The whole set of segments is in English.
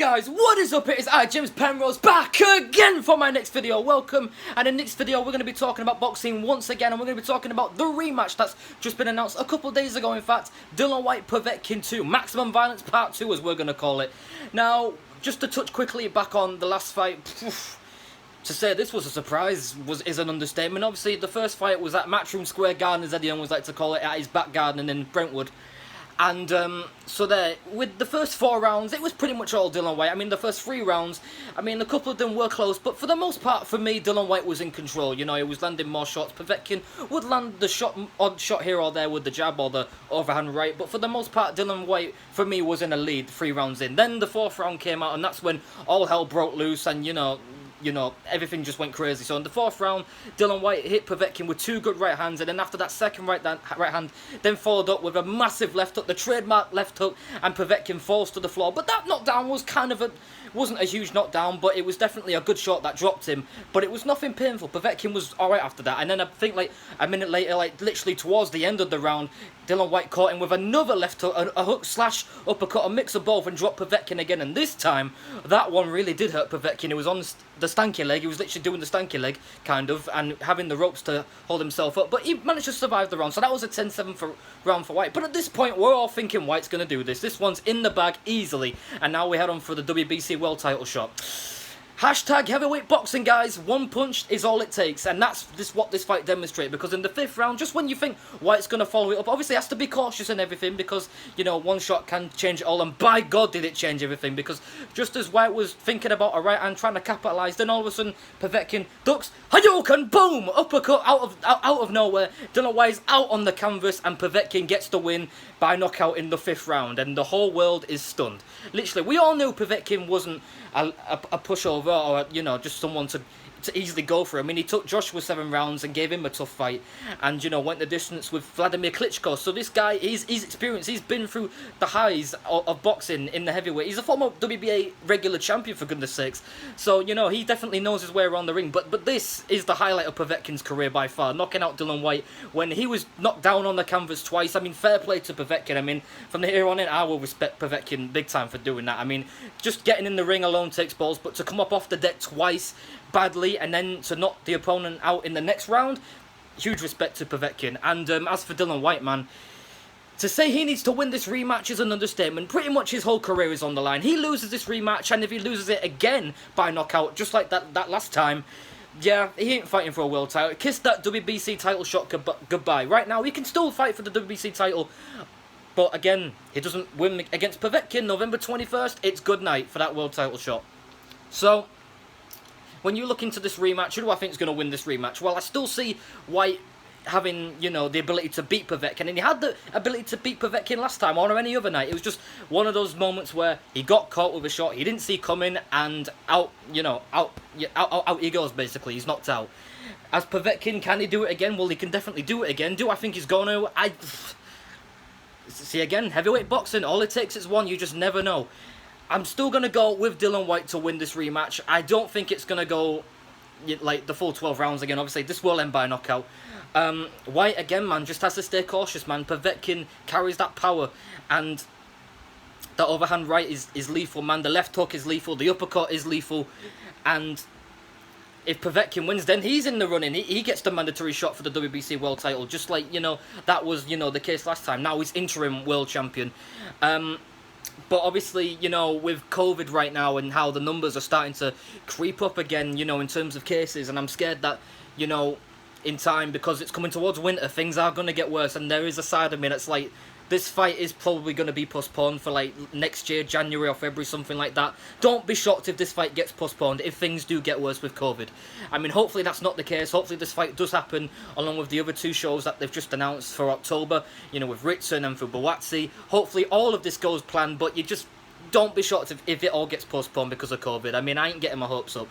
Guys, what is up? It is I, James Penrose, back again for my next video. Welcome. And in this video, we're going to be talking about boxing once again, and we're going to be talking about the rematch that's just been announced a couple of days ago. In fact, Dillian Whyte Povetkin 2, Maximum Violence Part 2, as we're going to call it. Now, just to touch quickly back on the last fight, to say this was a surprise is an understatement. Obviously, the first fight was at Matchroom Square Garden, as Eddie always likes to call it, at his back garden in Brentwood. And so there, with the first 4 rounds, it was pretty much all Dillian Whyte. I mean, the first 3 rounds, I mean, a couple of them were close, but for the most part, for me, Dillian Whyte was in control. You know, he was landing more shots. Povetkin would land the odd shot here or there with the jab or the overhand right, but for the most part, Dillian Whyte, for me, was in a lead 3 rounds in. Then the 4th round came out, and that's when all hell broke loose, and, you know, everything just went crazy. So in the 4th round, Dillian Whyte hit Povetkin with 2 good right hands, and then after that second right hand, then followed up with a massive left hook, the trademark left hook, and Povetkin falls to the floor. But that knockdown was wasn't a huge knockdown, but it was definitely a good shot that dropped him. But it was nothing painful. Povetkin was alright after that, and then I think like a minute later, like literally towards the end of the round, Dillian Whyte caught him with another left hook, a hook slash uppercut, a mix of both, and dropped Povetkin again. And this time, that one really did hurt Povetkin. It was on the stanky leg. He was literally doing the stanky leg, kind of, and having the ropes to hold himself up. But he managed to survive the round. So that was a 10-7 round for Whyte. But at this point, we're all thinking Whyte's going to do this. This one's in the bag easily. And now we head on for the WBC World title shot. Hashtag heavyweight boxing, guys. 1 punch is all it takes, and that's what this fight demonstrates. Because in the 5th round, just when you think Whyte's going to follow it up, obviously has to be cautious and everything, because, you know, one shot can change it all, and by God did it change everything, because just as Whyte was thinking about a right hand trying to capitalise, then all of a sudden Povetkin ducks, Hadouken, boom, uppercut out of nowhere. Dillian Whyte's out on the canvas, and Povetkin gets the win by knockout in the 5th round, and the whole world is stunned. Literally, we all knew Povetkin wasn't a pushover, or, you know, just someone to easily go for him. I mean, he took Joshua 7 rounds and gave him a tough fight, and, you know, went the distance with Vladimir Klitschko. So this guy, he's experienced. He's been through the highs of boxing in the heavyweight. He's a former WBA regular champion, for goodness sakes. So, you know, he definitely knows his way around the ring. But this is the highlight of Povetkin's career by far, knocking out Dillian Whyte when he was knocked down on the canvas twice. I mean, fair play to Povetkin. I mean, from here on in, I will respect Povetkin big time for doing that. I mean, just getting in the ring alone takes balls, but to come up off the deck twice badly and then to knock the opponent out in the next round, huge respect to Povetkin. And as for Dillian Whyte, man, to say he needs to win this rematch is an understatement. Pretty much his whole career is on the line. He loses this rematch, and if he loses it again by knockout, just like that last time, yeah, he ain't fighting for a world title. Kiss that WBC title shot goodbye. Right now, he can still fight for the WBC title, but again, he doesn't win against Povetkin November 21st. It's good night for that world title shot. So, when you look into this rematch, who do I think is going to win this rematch? Well, I still see Whyte having, you know, the ability to beat Povetkin, and he had the ability to beat Povetkin last time or any other night. It was just one of those moments where he got caught with a shot he didn't see coming, and out he goes, basically. He's knocked out. As Povetkin, can he do it again? Well, he can definitely do it again. Do I think he's going to? See, again, heavyweight boxing, all it takes is one. You just never know. I'm still going to go with Dillian Whyte to win this rematch. I don't think it's going to go like the full 12 rounds again. Obviously, this will end by knockout. Whyte, again, man, just has to stay cautious, man. Povetkin carries that power, and the overhand right is lethal, man. The left hook is lethal. The uppercut is lethal. And if Povetkin wins, then he's in the running. He gets the mandatory shot for the WBC World title, just like, you know, that was, you know, the case last time. Now he's interim world champion. But obviously, you know, with COVID right now and how the numbers are starting to creep up again, you know, in terms of cases, and I'm scared that, you know, in time, because it's coming towards winter, things are going to get worse, and there is a side of me that's like, this fight is probably going to be postponed for, like, next year, January or February, something like that. Don't be shocked if this fight gets postponed, if things do get worse with COVID. I mean, hopefully that's not the case. Hopefully this fight does happen, along with the other 2 shows that they've just announced for October, you know, with Ritson and for Bawatsi. Hopefully all of this goes planned, but you just don't be shocked if it all gets postponed because of COVID. I mean, I ain't getting my hopes up.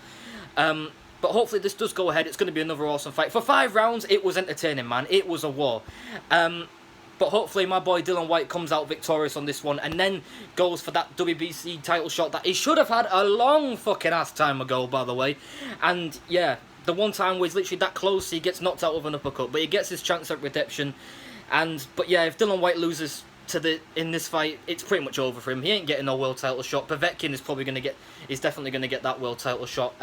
But hopefully this does go ahead. It's going to be another awesome fight. For 5 rounds, it was entertaining, man. It was a war. But hopefully my boy Dillian Whyte comes out victorious on this one, and then goes for that WBC title shot that he should have had a long fucking ass time ago, by the way. And yeah, the one time where he's literally that close, he gets knocked out with an uppercut, but he gets his chance at redemption. But yeah, if Dillian Whyte loses in this fight, it's pretty much over for him. He ain't getting no world title shot. Povetkin is definitely gonna get that world title shot.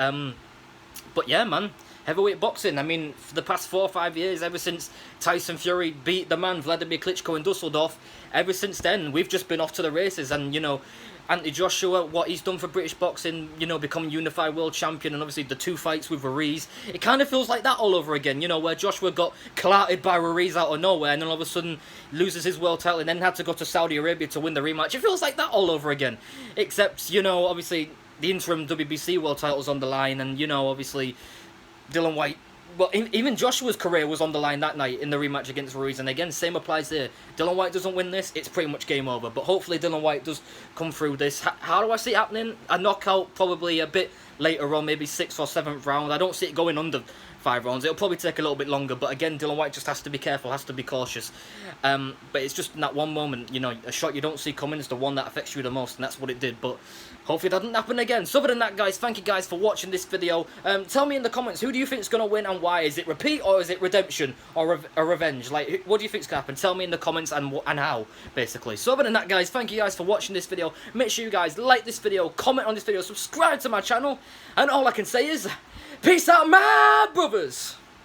But yeah, man, heavyweight boxing. I mean, for the past 4 or 5 years, ever since Tyson Fury beat the man Vladimir Klitschko in Dusseldorf, ever since then, we've just been off to the races. And, you know, Anthony Joshua, what he's done for British boxing, you know, becoming unified world champion, and obviously the 2 fights with Ruiz, it kind of feels like that all over again, you know, where Joshua got clouted by Ruiz out of nowhere, and then all of a sudden loses his world title, and then had to go to Saudi Arabia to win the rematch. It feels like that all over again, except, you know, obviously the interim WBC world title's on the line, and, you know, obviously Dillian Whyte, well, even Joshua's career was on the line that night in the rematch against Ruiz, and again, same applies there. Dillian Whyte doesn't win this, it's pretty much game over, but hopefully Dillian Whyte does come through this. How do I see it happening? A knockout probably a bit later on, maybe 6th or 7th round. I don't see it going under 5 rounds. It'll probably take a little bit longer, but again, Dillian Whyte just has to be careful, has to be cautious. But it's just in that one moment, you know, a shot you don't see coming is the one that affects you the most, and that's what it did. But hopefully it doesn't happen again. So other than that, guys, thank you guys for watching this video. Tell me in the comments, who do you think is going to win and why? Is it repeat, or is it redemption, or a revenge? Like, what do you think is going to happen? Tell me in the comments and how, basically. So other than that, guys, thank you guys for watching this video. Make sure you guys like this video, comment on this video, subscribe to my channel, and all I can say is, peace out, my brothers!